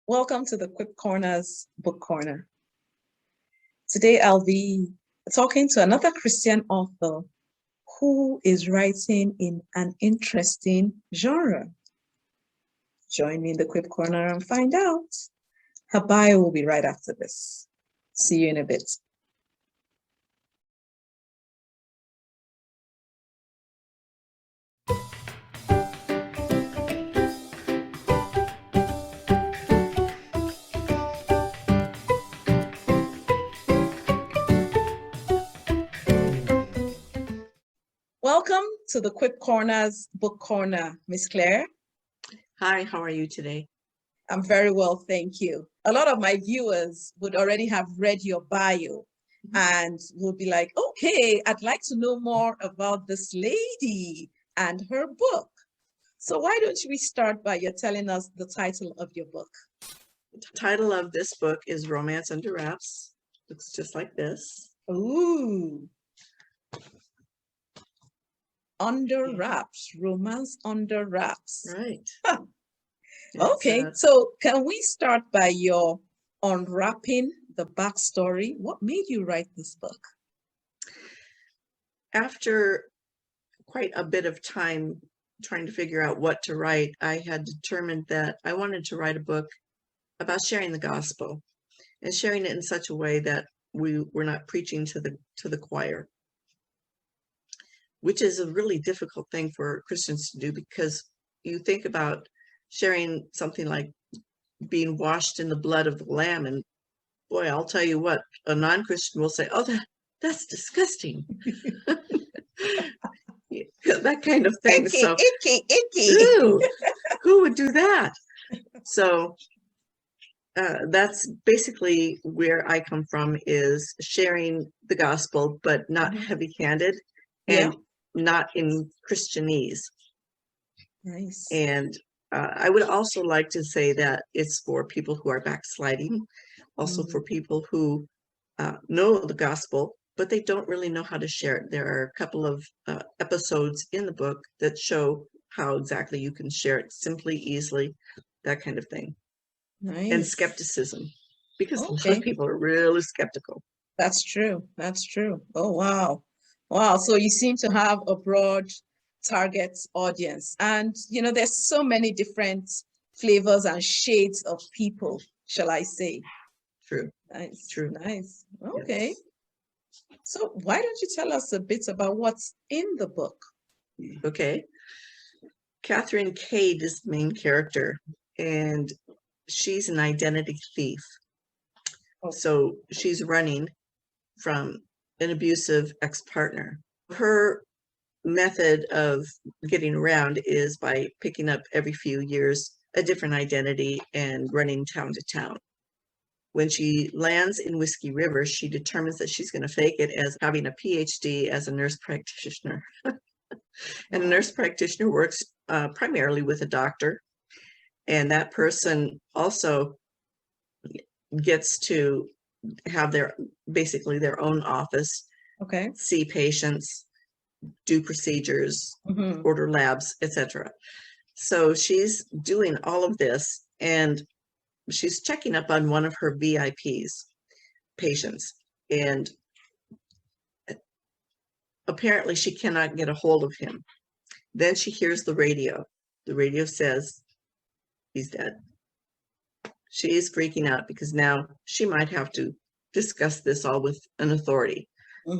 Welcome to the Quick Corners Book Corner. Today I'll be talking to another Christian author who is writing in an interesting genre. Join me in the Quick Corner and find out. Her bio will be right after this. See you in a bit. Welcome to the Quick Corners Book Corner, Miss Claire. Hi, how are you today? I'm very well, thank you. A lot of my viewers would already have read your bio and will be like, okay, I'd like to know more about this lady and her book. So why don't we start by you telling us the title of your book? The title of this book is Romance Under Wraps. Looks just like this. Ooh. Under Wraps, Romance Under Wraps. Right. Huh. Okay, so can we start by your unwrapping the backstory? What made you write this book? After quite a bit of time trying to figure out what to write, I had determined that I wanted to write a book about sharing the gospel and sharing it in such a way that we were not preaching to the choir, which is a really difficult thing for Christians to do, because you think about sharing something like being washed in the blood of the Lamb, and boy, I'll tell you what, a non-Christian will say, oh, that's disgusting. That kind of thing. Icky. Ew, who would do that? So that's basically where I come from, is sharing the gospel, but not heavy-handed and not in Christianese. Nice. And I would also like to say that it's for people who are backsliding, also for people who know the gospel, but they don't really know how to share it. There are a couple of episodes in the book that show how exactly you can share it simply, easily, that kind of thing. Nice. And skepticism, because a lot of people are really skeptical. That's true. That's true. Oh, wow. Wow. So you seem to have a broad target audience. And, you know, there's so many different flavors and shades of people, shall I say. True. Nice. True. Nice. Okay. Yes. So why don't you tell us a bit about what's in the book? Okay. Catherine Cade is the main character, and she's an identity thief. So she's running from an abusive ex-partner. Her method of getting around is by picking up every few years a different identity and running town to town. When she lands in Whiskey River, she determines that she's going to fake it as having a PhD as a nurse practitioner. And a nurse practitioner works primarily with a doctor, and that person also gets to have basically their own office, see patients, do procedures, order labs, etc. So she's doing all of this, and she's checking up on one of her VIPs patients, and apparently she cannot get a hold of him. Then she hears the radio. The radio says he's dead. She is freaking out because now she might have to discuss this all with an authority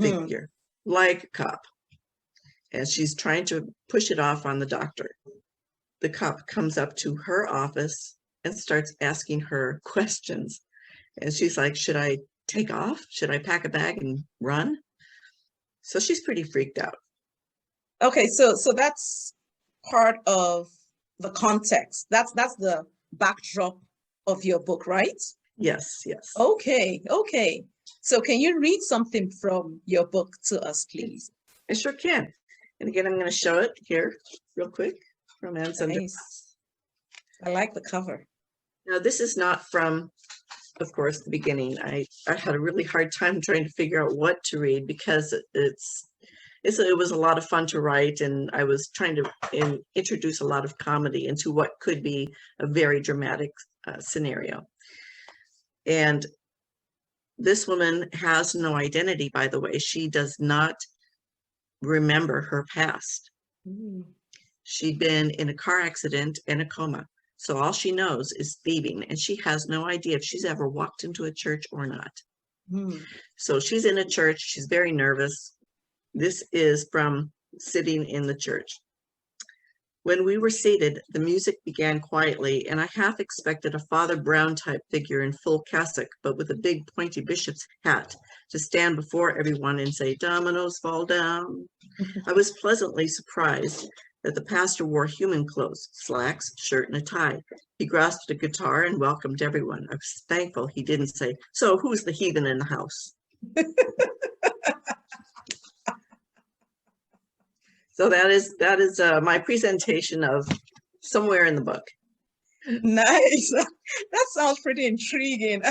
figure, like a cop. And she's trying to push it off on the doctor. The cop comes up to her office and starts asking her questions. And she's like, should I take off? Should I pack a bag and run? So she's pretty freaked out. Okay, so that's part of the context. That's the backdrop of your book, right? Yes, yes. Okay. So can you read something from your book to us, please? I sure can. And again, I'm going to show it here real quick. Romance Under Wraps. I like the cover. Now, this is not from, of course, the beginning. I had a really hard time trying to figure out what to read, because it was a lot of fun to write, and I was trying to introduce a lot of comedy into what could be a very dramatic scenario. And this woman has no identity, by the way. She does not remember her past. Mm. She'd been in a car accident and a coma. So all she knows is thieving, and she has no idea if she's ever walked into a church or not. Mm. So she's in a church. She's very nervous. This is from sitting in the church. When we were seated, the music began quietly, and I half expected a Father Brown type figure in full cassock, but with a big pointy bishop's hat, to stand before everyone and say, "Dominoes fall down." I was pleasantly surprised that the pastor wore human clothes, slacks, shirt, and a tie. He grasped a guitar and welcomed everyone. I was thankful he didn't say, "So who's the heathen in the house?" So that is my presentation of Somewhere in the Book. Nice. That sounds pretty intriguing.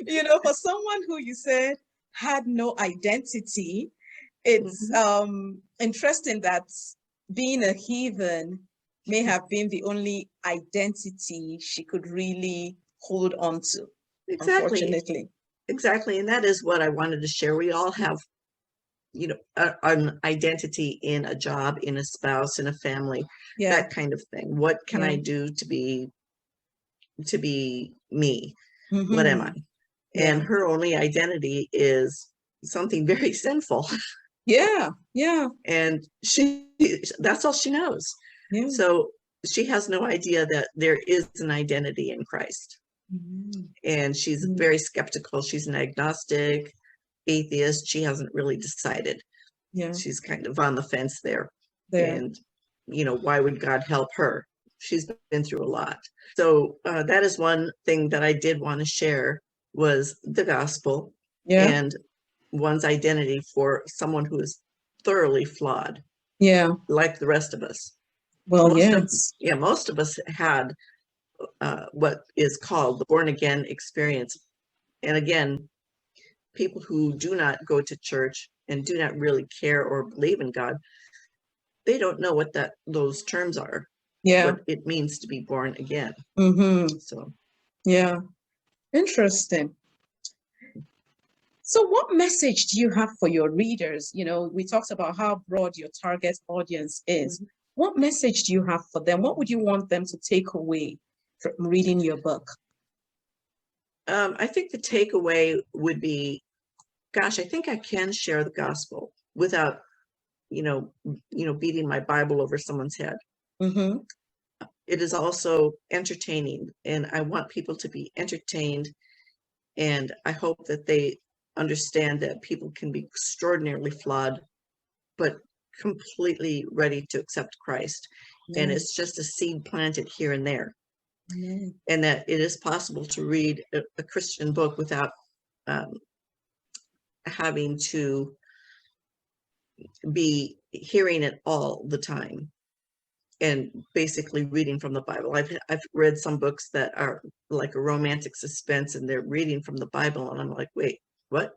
You know, for someone who you said had no identity, it's interesting that being a heathen may have been the only identity she could really hold on to. Exactly. Unfortunately. Exactly. And that is what I wanted to share. We all have, you know, an identity in a job, in a spouse, in a family, Yeah. that kind of thing. What can I do to be me? What am I? And her only identity is something very sinful. Yeah. Yeah. And that's all she knows. Yeah. So she has no idea that there is an identity in Christ. And she's very skeptical. She's an agnostic, atheist. She hasn't really decided. Yeah. She's kind of on the fence there. There. And, you know, why would God help her? She's been through a lot. So that is one thing that I did want to share, was the gospel and one's identity for someone who is thoroughly flawed. Yeah. Like the rest of us. Well, most of us had what is called the born again experience. And again, people who do not go to church and do not really care or believe in God, they don't know what those terms are. What it means to be born again. So interesting. So what message do you have for your readers? You know, we talked about how broad your target audience is. What message do you have for them? What would you want them to take away from reading your book? I think the takeaway would be, gosh, I think I can share the gospel without, you know, beating my Bible over someone's head. It is also entertaining, and I want people to be entertained. And I hope that they understand that people can be extraordinarily flawed, but completely ready to accept Christ. And it's just a seed planted here and there. And that it is possible to read a Christian book without having to be hearing it all the time and basically reading from the Bible. I've read some books that are like a romantic suspense, and they're reading from the Bible, and I'm like, wait, what?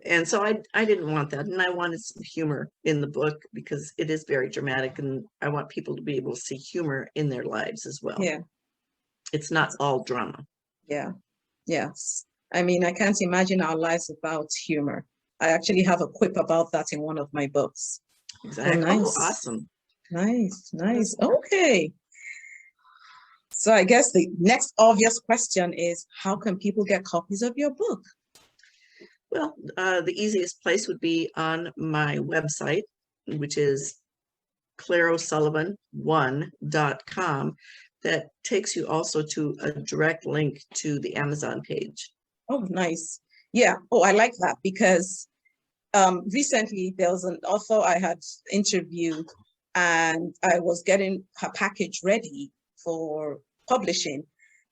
And so I didn't want that, and I wanted some humor in the book because it is very dramatic, and I want people to be able to see humor in their lives as well. It's not all drama. Yes. I mean, I can't imagine our lives without humor. I actually have a quip about that in one of my books. Exactly. Oh, nice. Awesome. Nice. Okay. So I guess the next obvious question is, how can people get copies of your book? Well, the easiest place would be on my website, which is claireosullivan1.com. That takes you also to a direct link to the Amazon page. Oh, nice. Yeah. Oh, I like that, because recently there was an author I had interviewed, and I was getting her package ready for publishing.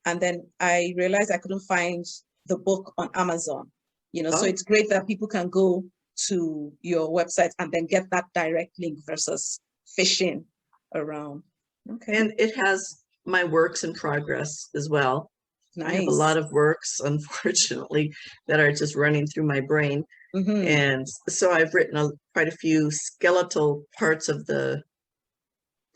And then I realized I couldn't find the book on Amazon. You know, so it's great that people can go to your website and then get that direct link versus fishing around. Okay. And it has my works in progress as well. Nice. I have a lot of works, unfortunately, that are just running through my brain. And so I've written quite a few skeletal parts of the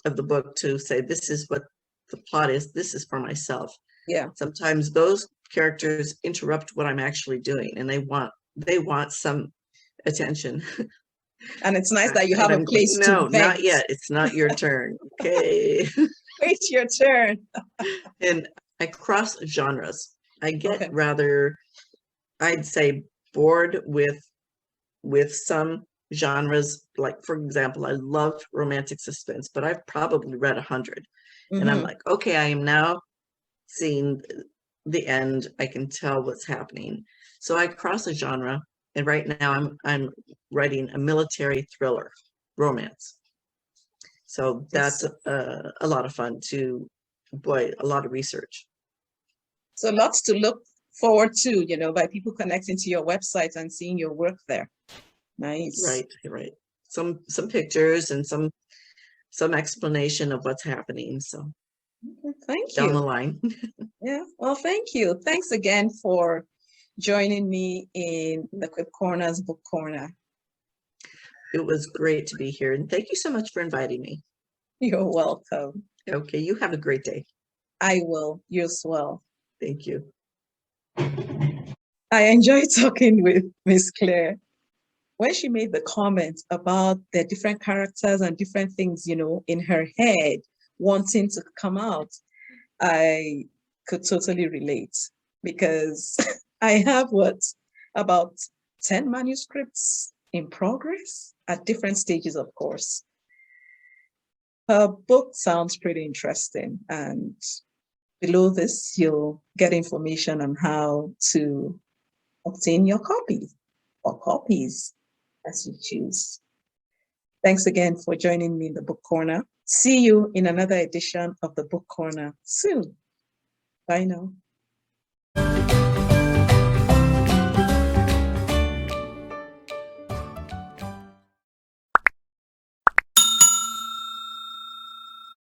book to say, this is what the plot is, this is for myself. Yeah. Sometimes those characters interrupt what I'm actually doing, and they want some attention. And it's nice that you have a And place no, to vent. not yet. It's not your turn. Okay. Wait your turn. And I cross genres. I get Okay. rather, I'd say, bored with some genres. Like, for example, I love romantic suspense, but I've probably read 100. And I'm like, okay, I am now seeing the end. I can tell what's happening. So I cross a genre, and right now I'm writing a military thriller romance. So that's a lot of fun to, boy, a lot of research. So lots to look forward to, you know, by people connecting to your website and seeing your work there. Nice. Right. Some pictures and some explanation of what's happening. So thank down the you. line. Yeah. Well, thank you. Thanks again for joining me in the Quip Corner's Book Corner. It was great to be here, and thank you so much for inviting me. You're welcome. Okay, you have a great day. I will. You as well. Thank you. I enjoyed talking with Miss Claire. When she made the comment about the different characters and different things, you know, in her head wanting to come out, I could totally relate, because I have about 10 manuscripts in progress at different stages, of course. Her book sounds pretty interesting, and below this, you'll get information on how to obtain your copy or copies as you choose. Thanks again for joining me in the Book Corner. See you in another edition of the Book Corner soon. Bye now.